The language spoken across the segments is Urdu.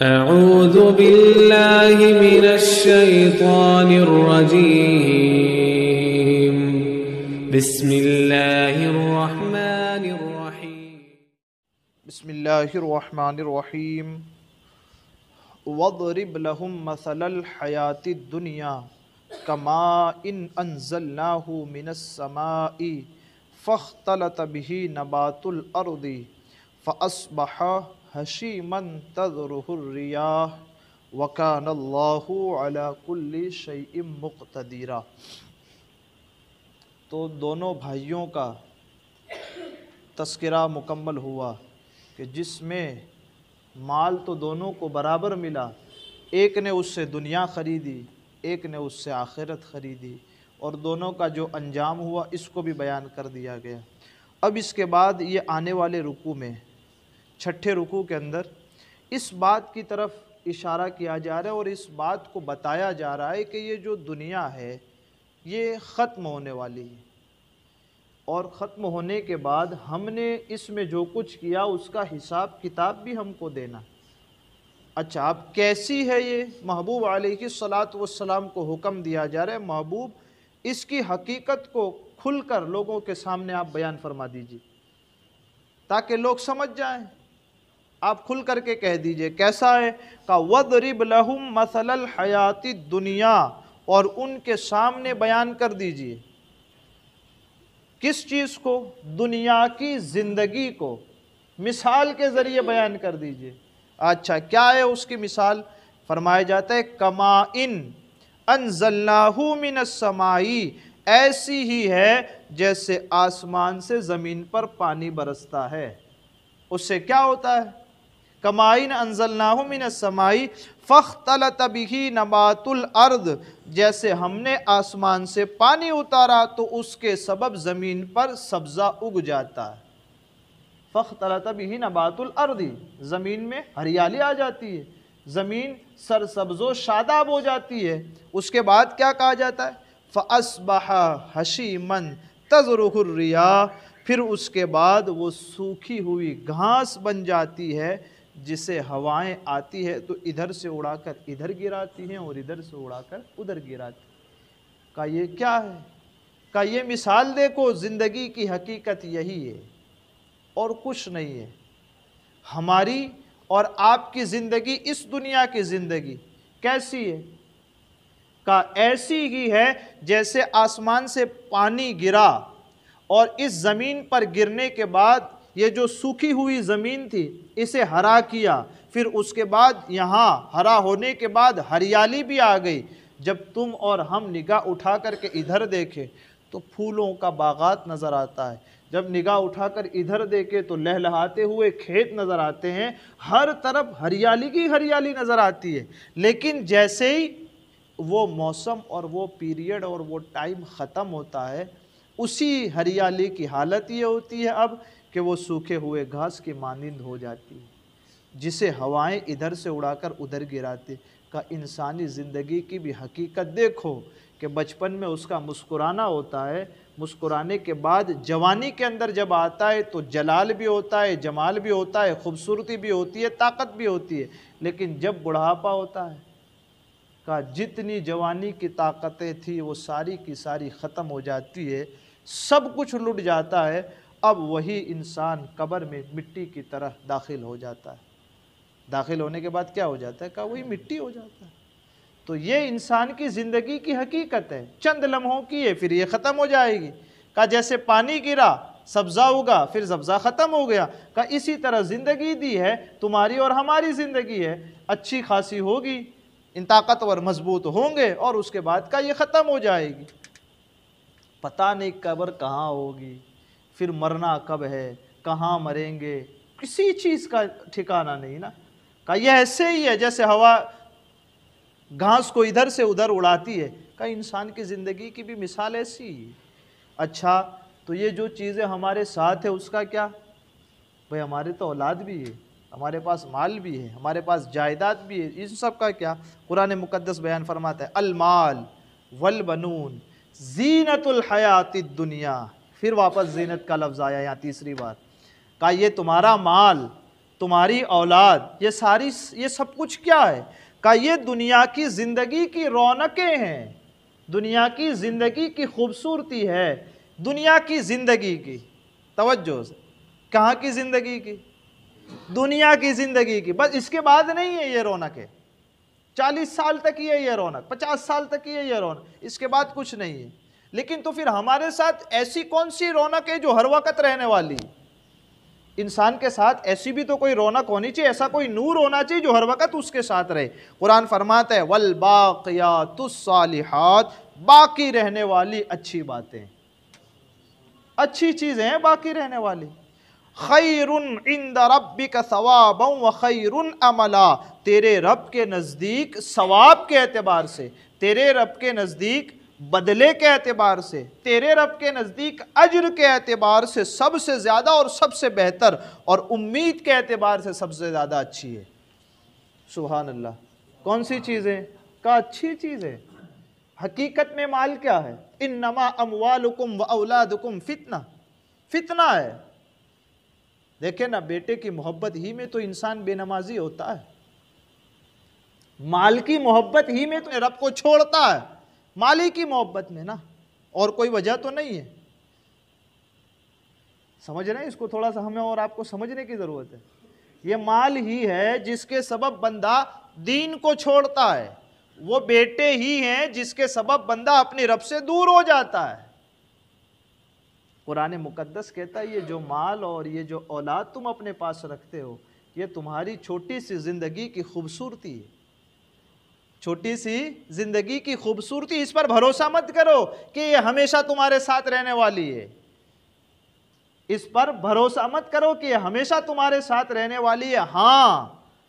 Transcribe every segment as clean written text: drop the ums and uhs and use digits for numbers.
أعوذ بالله من الشيطان الرجيم بسم الله الرحمن الرحيم بسم الله الرحمن الرحيم وَاضْرِبْ لَهُمْ مَثَلَ الْحَيَاةِ الدُّنْيَا كَمَاءٍ أَنزَلْنَاهُ مِنَ السَّمَاءِ فَاخْتَلَطَ بِهِ نَبَاتُ الْأَرْضِ فَأَصْبَحَ هَشِيمًا تَذْرُهُ الرِّيَاحُ وَكَانَ اللَّهُ عَلَى كُلِّ شَيْءٍ مُقْتَدِرًا۔ تو دونوں بھائیوں کا تذکرہ مکمل ہوا کہ جس میں مال تو دونوں کو برابر ملا، ایک نے اس سے دنیا خریدی، ایک نے اس سے آخرت خریدی، اور دونوں کا جو انجام ہوا اس کو بھی بیان کر دیا گیا۔ اب اس کے بعد یہ آنے والے رکوع میں، چھٹے رکوع کے اندر اس بات کی طرف اشارہ کیا جا رہا ہے اور اس بات کو بتایا جا رہا ہے کہ یہ جو دنیا ہے یہ ختم ہونے والی ہے، اور ختم ہونے کے بعد ہم نے اس میں جو کچھ کیا اس کا حساب کتاب بھی ہم کو دینا۔ اچھا، اب کیسی ہے یہ؟ محبوب علیہ الصلاۃ والسلام کو حکم دیا جا رہا ہے، محبوب اس کی حقیقت کو کھل کر لوگوں کے سامنے آپ بیان فرما دیجیے تاکہ لوگ سمجھ جائیں۔ آپ کھل کر کے کہہ دیجئے کیسا ہے؟ کہ وَاضْرِبْ لَهُمْ مَثَلَ الْحَيَاةِ الدُّنْيَا، اور ان کے سامنے بیان کر دیجئے کس چیز کو؟ دنیا کی زندگی کو مثال کے ذریعے بیان کر دیجئے۔ اچھا، کیا ہے اس کی مثال؟ فرمایا جاتا ہے کَمَاءٍ أَنزَلْنَاهُ مِنَ السَّمَاءِ، ایسی ہی ہے جیسے آسمان سے زمین پر پانی برستا ہے۔ اس سے کیا ہوتا ہے؟ کَمَاءٍ أَنزَلْنَاهُ مِنَ السَّمَاءِ فَاخْتَلَطَ بِهِ نَبَاتُ الْأَرْضِ، جیسے ہم نے آسمان سے پانی اتارا تو اس کے سبب زمین پر سبزہ اگ جاتا ہے۔ فَاخْتَلَطَ بِهِ نَبَاتُ الْأَرْضِ، زمین میں ہریالی آ جاتی ہے، زمین سرسبز و شاداب ہو جاتی ہے۔ اس کے بعد کیا کہا جاتا ہے؟ فَأَصْبَحَ هَشِيمًا تَذْرُهُ الرِّيَاحُ، پھر اس کے بعد وہ سوکھی ہوئی گھاس بن جاتی ہے جسے ہوائیں آتی ہے تو ادھر سے اڑا کر ادھر گراتی ہیں اور ادھر سے اڑا کر ادھر گراتی ہیں۔ کہا یہ کیا ہے؟ کہا یہ مثال دیکھو، زندگی کی حقیقت یہی ہے اور کچھ نہیں ہے۔ ہماری اور آپ کی زندگی، اس دنیا کی زندگی کیسی ہے؟ کہا ایسی ہی ہے جیسے آسمان سے پانی گرا اور اس زمین پر گرنے کے بعد یہ جو سوکھی ہوئی زمین تھی اسے ہرا کیا، پھر اس کے بعد یہاں ہرا ہونے کے بعد ہریالی بھی آ گئی۔ جب تم اور ہم نگاہ اٹھا کر کے ادھر دیکھیں تو پھولوں کا باغات نظر آتا ہے، جب نگاہ اٹھا کر ادھر دیکھیں تو لہلہاتے ہوئے کھیت نظر آتے ہیں، ہر طرف ہریالی کی ہریالی نظر آتی ہے۔ لیکن جیسے ہی وہ موسم اور وہ پیریڈ اور وہ ٹائم ختم ہوتا ہے، اسی ہریالی کی حالت یہ ہوتی ہے اب کہ وہ سوکھے ہوئے گھاس کی مانند ہو جاتی ہے جسے ہوائیں ادھر سے اڑا کر ادھر گراتے۔ کا انسانی زندگی کی بھی حقیقت دیکھو کہ بچپن میں اس کا مسکرانا ہوتا ہے، مسکرانے کے بعد جوانی کے اندر جب آتا ہے تو جلال بھی ہوتا ہے، جمال بھی ہوتا ہے، خوبصورتی بھی ہوتی ہے، طاقت بھی ہوتی ہے، لیکن جب بڑھاپا ہوتا ہے کہ جتنی جوانی کی طاقتیں تھی وہ ساری کی ساری ختم ہو جاتی ہے، سب کچھ لٹ جاتا ہے۔ اب وہی انسان قبر میں مٹی کی طرح داخل ہو جاتا ہے۔ داخل ہونے کے بعد کیا ہو جاتا ہے؟ کہ وہی مٹی ہو جاتا ہے۔ تو یہ انسان کی زندگی کی حقیقت ہے، چند لمحوں کی ہے، پھر یہ ختم ہو جائے گی۔ کہ جیسے پانی گرا سبزہ اگا، پھر سبزہ ختم ہو گیا۔ کہ اسی طرح زندگی دی ہے، تمہاری اور ہماری زندگی ہے، اچھی خاصی ہوگی، ان طاقتور مضبوط ہوں گے، اور اس کے بعد کا یہ ختم ہو جائے گی۔ پتہ نہیں قبر کہاں ہوگی، پھر مرنا کب ہے، کہاں مریں گے، کسی چیز کا ٹھکانہ نہیں نا۔ کہ یہ ایسے ہی ہے جیسے ہوا گھاس کو ادھر سے ادھر اڑاتی ہے، کہ انسان کی زندگی کی بھی مثال ایسی ہی ہے۔ اچھا، تو یہ جو چیزیں ہمارے ساتھ ہے اس کا کیا؟ بھئی ہمارے تو اولاد بھی ہے، ہمارے پاس مال بھی ہے، ہمارے پاس جائیداد بھی ہے، ان سب کا کیا؟ قرآن مقدس بیان فرماتا ہے المال والبنون زینت الحیات الدنیا، پھر واپس زینت کا لفظ آیا یہاں تیسری بار۔ کہا یہ تمہارا مال تمہاری اولاد، یہ سب کچھ کیا ہے؟ کہ یہ دنیا کی زندگی کی رونقیں ہیں، دنیا کی زندگی کی خوبصورتی ہے، دنیا کی زندگی کی، توجہ سے، کہاں کی زندگی کی؟ دنیا کی زندگی کی، بس اس کے بعد نہیں ہے یہ رونق ہے، 40 سال تک یہ رونق، 50 سال تک یہ رونق، اس کے بعد کچھ نہیں ہے۔ لیکن تو پھر ہمارے ساتھ ایسی کون سی رونق ہے جو ہر وقت رہنے والی؟ انسان کے ساتھ ایسی بھی تو کوئی رونق ہونی چاہیے، ایسا کوئی نور ہونا چاہیے جو ہر وقت اس کے ساتھ رہے۔ قرآن فرماتا ہے والباقیات الصالحات، باقی رہنے والی اچھی باتیں، اچھی چیزیں ہیں باقی رہنے والی۔ خیر عند ربک ثوابا وخیر عملا، تیرے رب کے نزدیک ثواب کے اعتبار سے، تیرے رب کے نزدیک بدلے کے اعتبار سے، تیرے رب کے نزدیک اجر کے اعتبار سے سب سے زیادہ اور سب سے بہتر، اور امید کے اعتبار سے سب سے زیادہ اچھی ہے۔ سبحان اللہ۔ کون سی چیزیں؟ کا اچھی چیز ہے۔ حقیقت میں مال کیا ہے؟ انما اموالکم و اولادکم فتنہ، فتنہ ہے۔ دیکھیں نا، بیٹے کی محبت ہی میں تو انسان بے نمازی ہوتا ہے، مال کی محبت ہی میں تو رب کو چھوڑتا ہے، مالی کی محبت میں نا، اور کوئی وجہ تو نہیں ہے۔ سمجھ رہے ہیں اس کو؟ تھوڑا سا ہمیں اور آپ کو سمجھنے کی ضرورت ہے۔ یہ مال ہی ہے جس کے سبب بندہ دین کو چھوڑتا ہے، وہ بیٹے ہی ہیں جس کے سبب بندہ اپنے رب سے دور ہو جاتا ہے۔ قرآن مقدس کہتا ہے یہ جو مال اور یہ جو اولاد تم اپنے پاس رکھتے ہو، یہ تمہاری چھوٹی سی زندگی کی خوبصورتی ہے، چھوٹی سی زندگی کی خوبصورتی۔ اس پر بھروسہ مت کرو کہ یہ ہمیشہ تمہارے ساتھ رہنے والی ہے، اس پر بھروسہ مت کرو کہ یہ ہمیشہ تمہارے ساتھ رہنے والی ہے۔ ہاں،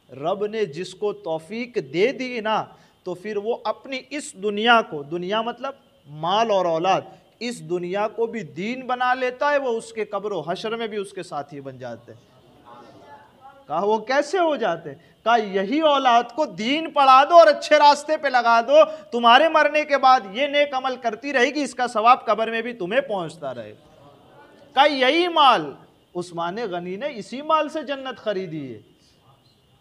رب نے جس کو توفیق دے دی نا، تو پھر وہ اپنی اس دنیا کو، دنیا مطلب مال اور اولاد، اس دنیا کو بھی دین بنا لیتا ہے، وہ اس کے قبر و حشر میں بھی اس کے ساتھی بن جاتے ہیں۔ کہا وہ کیسے ہو جاتے؟ کہا یہی اولاد کو دین پڑھا دو اور اچھے راستے پہ لگا دو، تمہارے مرنے کے بعد یہ نیک عمل کرتی رہے گی، اس کا ثواب قبر میں بھی تمہیں پہنچتا رہے۔ کہا یہی مال، عثمان غنی نے اسی مال سے جنت خریدی ہے،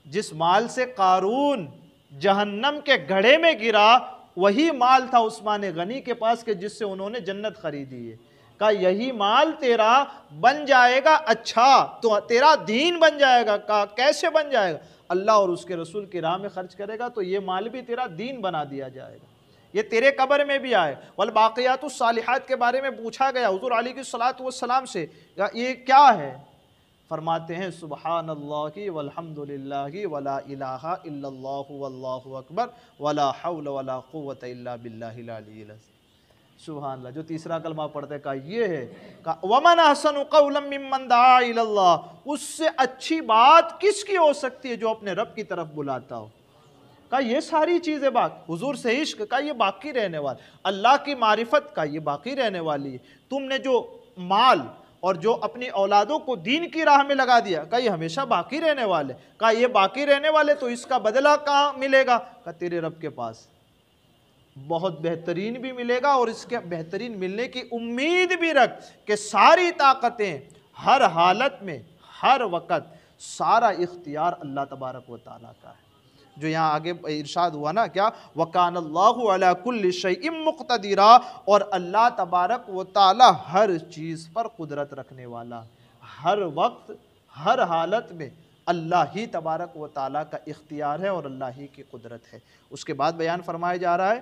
جس مال سے قارون جہنم کے گڑھے میں گرا، وہی مال تھا عثمان غنی کے پاس کہ جس سے انہوں نے جنت خریدی ہے۔ کہا یہی مال تیرا بن جائے گا، اچھا تو تیرا دین بن جائے گا۔ کہا کیسے بن جائے گا؟ اللہ اور اس کے رسول کی راہ میں خرچ کرے گا تو یہ مال بھی تیرا دین بنا دیا جائے گا، یہ تیرے قبر میں بھی آئے۔ والباقیات الصالحات کے بارے میں پوچھا گیا حضور علیہ الصلوۃ والسلام سے، یہ کیا ہے؟ فرماتے ہیں سبحان اللہ والحمد للہ ولا الہ الا اللہ واللہ اکبر ولا حول ولا قوت الا باللہ العلی العظیم۔ سبحان اللہ۔ جو تیسرا کلمہ پڑھتے کہا یہ ہے، کہا ومن احسن قولا ممن دعا الی اللہ، اس سے اچھی بات کس کی ہو سکتی ہے جو اپنے رب کی طرف بلاتا ہو۔ کہا یہ ساری چیزیں حضور سے عشق، کہا یہ باقی رہنے والی، اللہ کی معرفت، کا یہ باقی رہنے والی ہے۔ تم نے جو مال اور جو اپنی اولادوں کو دین کی راہ میں لگا دیا، کہا یہ ہمیشہ باقی رہنے والے۔ کہا یہ باقی رہنے والے تو اس کا بدلہ کہاں ملے گا؟ کہا تیرے رب کے پاس بہت بہترین بھی ملے گا، اور اس کے بہترین ملنے کی امید بھی رکھ کہ ساری طاقتیں ہر حالت میں ہر وقت سارا اختیار اللہ تبارک و تعالیٰ کا ہے۔ جو یہاں آگے ارشاد ہوا نا، کیا وَكَانَ اللَّهُ عَلَى كُلِّ شَيْءٍ مُقْتَدِرًا، اور اللہ تبارک و تعالیٰ ہر چیز پر قدرت رکھنے والا، ہر وقت ہر حالت میں اللہ ہی تبارک و تعالیٰ کا اختیار ہے اور اللہ ہی کی قدرت ہے۔ اس کے بعد بیان فرمایا جا رہا ہے،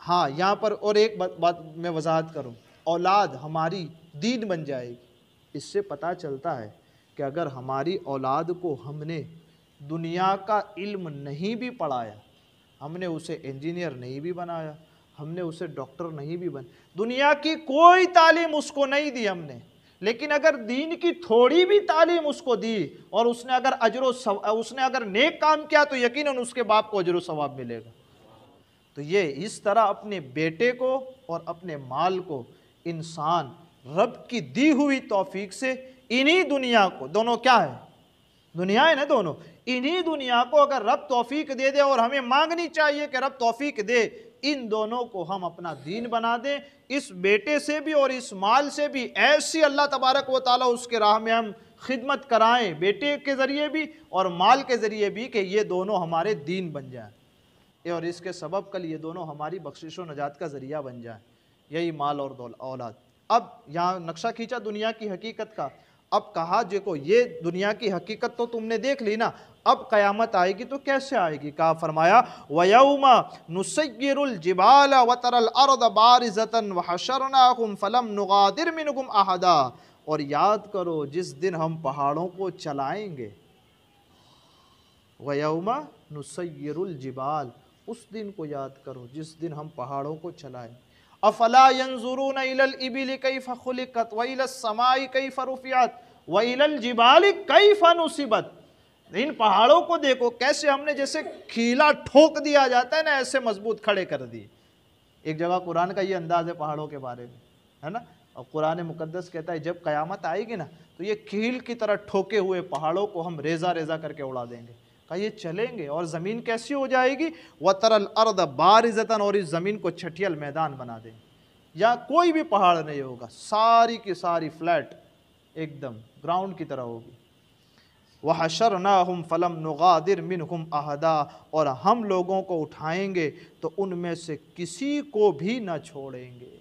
ہاں یہاں پر اور ایک بات میں وضاحت کروں، اولاد ہماری دین بن جائے گی۔ اس سے پتہ چلتا ہے کہ اگر ہماری اولاد کو ہم نے دنیا کا علم نہیں بھی پڑھایا، ہم نے اسے انجینئر نہیں بھی بنایا، ہم نے اسے ڈاکٹر نہیں بھی دنیا کی کوئی تعلیم اس کو نہیں دی ہم نے، لیکن اگر دین کی تھوڑی بھی تعلیم اس کو دی اور اس نے اگر نیک کام کیا تو یقیناً اس کے باپ کو اجر و ثواب ملے گا۔ تو یہ اس طرح اپنے بیٹے کو اور اپنے مال کو انسان رب کی دی ہوئی توفیق سے انہی دنیا کو، دونوں کیا ہے؟ دنیا ہے نا دونوں، انہی دنیا کو اگر رب توفیق دے دے، اور ہمیں مانگنی چاہیے کہ رب توفیق دے، ان دونوں کو ہم اپنا دین بنا دیں، اس بیٹے سے بھی اور اس مال سے بھی ایسی اللہ تبارک و تعالیٰ اس کے راہ میں ہم خدمت کرائیں بیٹے کے ذریعے بھی اور مال کے ذریعے بھی کہ یہ دونوں ہمارے دین بن جائیں اور اس کے سبب کل یہ دونوں ہماری بخشش و نجات کا ذریعہ بن جائیں، یہی مال اور اولاد۔ اب یہاں نقشہ کھینچا دنیا کی حقیقت کا، اب کہا دیکھو یہ دنیا کی حقیقت تو تم نے دیکھ لی نا، اب قیامت آئے گی تو کیسے آئے گی؟ کہا فرمایا وَيَوْمَ نُسَيِّرُ الْجِبَالَ وَتَرَى الْأَرْضَ بَارِزَةً وَحَشَرْنَاهُمْ فَلَمْ نُغَادِرْ مِنْهُمْ أَحَدًا، اور یاد کرو جس دن ہم پہاڑوں کو چلائیں گے، وَيَوْمَ نُسَيِّرُ الْجِبَالَ، اس دن کو یاد کرو جس دن ہم پہاڑوں کو چلائیں۔ افلا ينظرون الى الابل كيف خلقت والى السماء كيف رفعت والى الجبال كيف نصبت، ان پہاڑوں کو دیکھو کیسے ہم نے جیسے کھیلا ٹھوک دیا جاتا ہے نا ایسے مضبوط کھڑے کر دیے۔ ایک جگہ قرآن کا یہ انداز ہے پہاڑوں کے بارے میں، ہے نا، اور قرآن مقدس کہتا ہے جب قیامت آئے گی نا تو یہ کھیل کی طرح ٹھوکے ہوئے پہاڑوں کو ہم ریزہ ریزہ کر کے اڑا دیں گے۔ کہا یہ چلیں گے اور زمین کیسی ہو جائے گی؟ وَتَرَى الْأَرْضَ بَارِزَةً، اور اس زمین کو چھٹیل میدان بنا دیں گے، یا کوئی بھی پہاڑ نہیں ہوگا، ساری کی ساری فلیٹ ایک دم گراؤنڈ کی طرح ہوگی۔ وَحَشَرْنَاهُمْ فَلَمْ نُغَادِرْ مِنْهُمْ أَحَدًا، اور ہم لوگوں کو اٹھائیں گے تو ان میں سے کسی کو بھی نہ چھوڑیں گے۔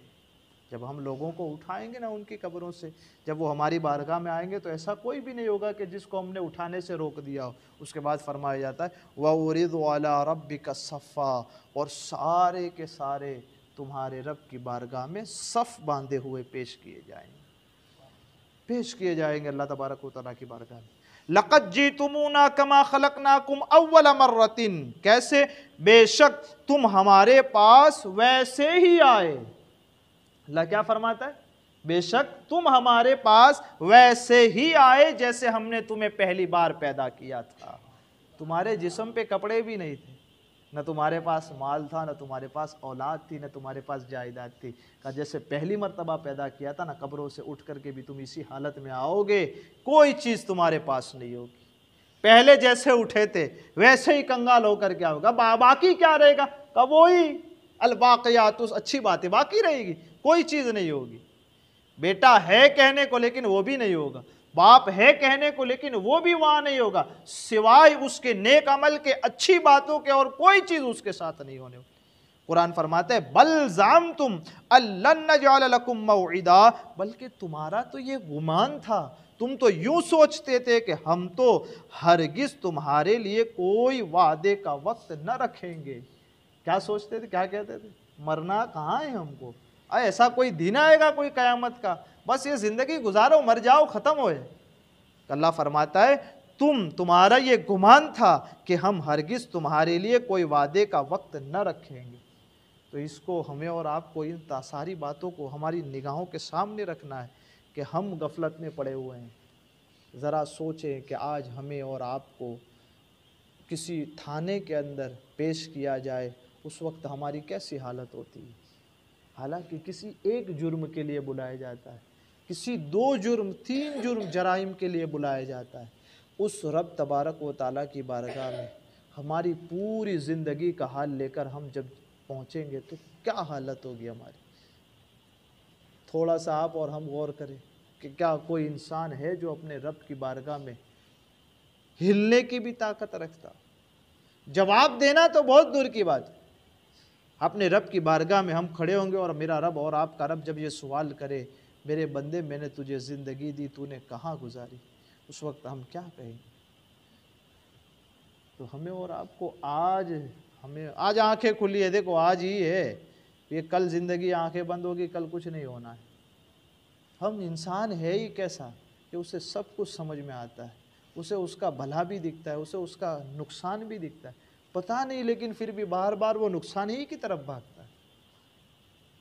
جب ہم لوگوں کو اٹھائیں گے نا ان کی قبروں سے، جب وہ ہماری بارگاہ میں آئیں گے تو ایسا کوئی بھی نہیں ہوگا کہ جس کو ہم نے اٹھانے سے روک دیا ہو۔ اس کے بعد فرمایا جاتا ہے وَأُعْرِضُ عَلَىٰ رَبِّكَ صَفًّا، اور سارے کے سارے تمہارے رب کی بارگاہ میں صف باندھے ہوئے پیش کیے جائیں گے، پیش کیے جائیں گے اللہ تبارک و تعالیٰ کی بارگاہ میں۔ لَقَدْ جِئْتُمُونَا كَمَا خَلَقْنَاكُمْ أَوَّلَ مَرَّةٍ، کیسے؟ بے شک تم ہمارے پاس ویسے ہی آئے۔ اللہ کیا فرماتا ہے؟ بے شک تم ہمارے پاس ویسے ہی آئے جیسے ہم نے تمہیں پہلی بار پیدا کیا تھا۔ تمہارے جسم پہ کپڑے بھی نہیں تھے، نہ تمہارے پاس مال تھا، نہ تمہارے پاس اولاد تھی، نہ تمہارے پاس جائیداد تھی۔ کہا جیسے پہلی مرتبہ پیدا کیا تھا نا، قبروں سے اٹھ کر کے بھی تم اسی حالت میں آؤ گے، کوئی چیز تمہارے پاس نہیں ہوگی۔ پہلے جیسے اٹھے تھے ویسے ہی کنگال ہو کر کیا ہوگا، باقی کیا رہے گا؟ کہا وہی الباقیات، اچھی باتیں باقی رہے گی، کوئی چیز نہیں ہوگی۔ بیٹا ہے کہنے کو لیکن وہ بھی نہیں ہوگا، باپ ہے کہنے کو لیکن وہ بھی وہاں نہیں ہوگا، سوائے اس کے نیک عمل کے، اچھی باتوں کے، اور کوئی چیز اس کے ساتھ نہیں ہونے والی۔ قرآن فرماتا ہے بل زعمتم ان لن نجعل لکم موعدا، بلکہ تمہارا تو یہ گمان تھا، تم تو یوں سوچتے تھے کہ ہم تو ہرگز تمہارے لیے کوئی وعدے کا وقت نہ رکھیں گے۔ کیا سوچتے تھے؟ کیا کہتے تھے؟ مرنا کہاں ہے ہم کو، ایسا کوئی دن آئے گا کوئی قیامت کا، بس یہ زندگی گزارو، مر جاؤ، ختم ہوئے۔ اللہ فرماتا ہے تمہارا یہ گمان تھا کہ ہم ہرگز تمہارے لیے کوئی وعدے کا وقت نہ رکھیں گے۔ تو اس کو ہمیں اور آپ کو ان ساری باتوں کو ہماری نگاہوں کے سامنے رکھنا ہے کہ ہم غفلت میں پڑے ہوئے ہیں۔ ذرا سوچیں کہ آج ہمیں اور آپ کو کسی تھانے کے اندر پیش کیا جائے، اس وقت ہماری کیسی حالت ہوتی ہے؟ حالانکہ کسی ایک جرم کے لیے بلایا جاتا ہے، کسی 2 جرم 3 جرم جرائم کے لیے بلایا جاتا ہے۔ اس رب تبارک و تعالیٰ کی بارگاہ میں ہماری پوری زندگی کا حال لے کر ہم جب پہنچیں گے تو کیا حالت ہوگی ہماری؟ تھوڑا سا آپ اور ہم غور کریں کہ کیا کوئی انسان ہے جو اپنے رب کی بارگاہ میں ہلنے کی بھی طاقت رکھتا؟ جواب دینا تو بہت دور کی بات ہے۔ اپنے رب کی بارگاہ میں ہم کھڑے ہوں گے اور میرا رب اور آپ کا رب جب یہ سوال کرے میرے بندے میں نے تجھے زندگی دی، تو نے کہاں گزاری؟ اس وقت ہم کیا کہیں گے؟ تو ہمیں اور آپ کو آج آنکھیں کھلی ہے، دیکھو آج ہی ہے، یہ کل زندگی آنکھیں بند ہوگی، کل کچھ نہیں ہونا ہے۔ ہم انسان ہے ہی کیسا کہ اسے سب کچھ سمجھ میں آتا ہے، اسے اس کا بھلا بھی دکھتا ہے، اسے اس کا نقصان بھی دکھتا ہے، پتہ نہیں لیکن پھر بھی بار بار وہ نقصان ہی کی طرف بھاگتا ہے۔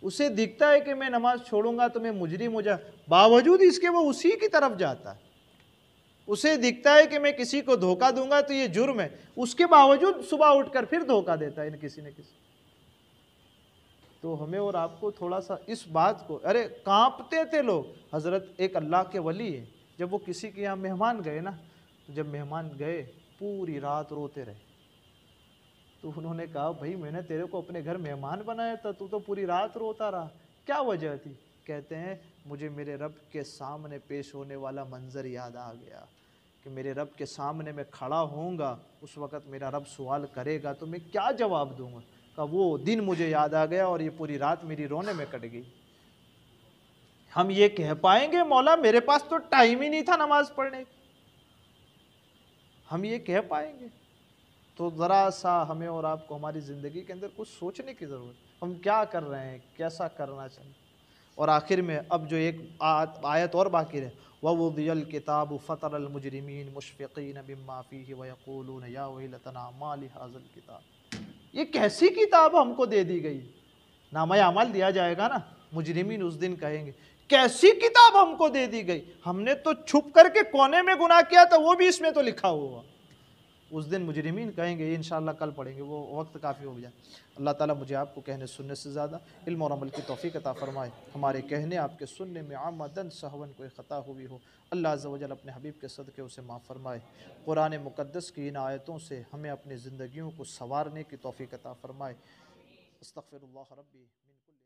اسے دکھتا ہے کہ میں نماز چھوڑوں گا تو میں مجرم ہو جاؤں، باوجود اس کے وہ اسی کی طرف جاتا ہے۔ اسے دکھتا ہے کہ میں کسی کو دھوکہ دوں گا تو یہ جرم ہے، اس کے باوجود صبح اٹھ کر پھر دھوکہ دیتا ہے کسی نہ کسی۔ تو ہمیں اور آپ کو تھوڑا سا اس بات کو، کانپتے تھے لوگ۔ حضرت ایک اللہ کے ولی ہے، جب وہ کسی کے یہاں مہمان گئے نا، تو جب مہمان گئے پوری رات روتے رہے۔ تو انہوں نے کہا بھائی میں نے تیرے کو اپنے گھر مہمان بنایا تھا، تو پوری رات روتا رہا، کیا وجہ تھی؟ کہتے ہیں مجھے میرے رب کے سامنے پیش ہونے والا منظر یاد آ گیا کہ میرے رب کے سامنے میں کھڑا ہوں گا، اس وقت میرا رب سوال کرے گا تو میں کیا جواب دوں گا؟ کہ وہ دن مجھے یاد آ گیا اور یہ پوری رات میری رونے میں کٹ گئی۔ ہم یہ کہہ پائیں گے مولا میرے پاس تو ٹائم ہی نہیں تھا نماز پڑھنے کا؟ ہم یہ کہہ پائیں گے؟ تو ذرا سا ہمیں اور آپ کو ہماری زندگی کے اندر کچھ سوچنے کی ضرورت ہے، ہم کیا کر رہے ہیں، کیسا کرنا چاہیے۔ اور آخر میں اب جو ایک آیت اور باقی ہے، وَوُضِيَ الْكِتَابُ فَتَرَى الْمُجْرِمِينَ مُشْفِقِينَ مِمَّا فِيهِ وَيَقُولُونَ يَا وَيْلَتَنَا مَا لِهَذَا الْكِتَابِ، یہ کیسی کتاب ہم کو دے دی گئی؟ نامہ اعمال دیا جائے گا نا، مجرمین اس دن کہیں گے کیسی کتاب ہم کو دے دی گئی، ہم نے تو چھپ کر کے کونے میں گناہ کیا تھا، وہ بھی اس میں تو لکھا ہوا۔ اس دن مجرمین کہیں گے، انشاءاللہ کل پڑھیں گے، وہ وقت کافی ہو گیا۔ اللہ تعالیٰ مجھے آپ کو کہنے سننے سے زیادہ علم اور عمل کی توفیق عطا فرمائے، ہمارے کہنے آپ کے سننے میں عمدن سہون کوئی خطا ہوئی ہو اللہ عز و جل اپنے حبیب کے صدقے اسے معاف فرمائے۔ قرآن مقدس کی ان آیتوں سے ہمیں اپنی زندگیوں کو سنوارنے کی توفیق عطا فرمائے۔ استغفر اللہ ربی من کل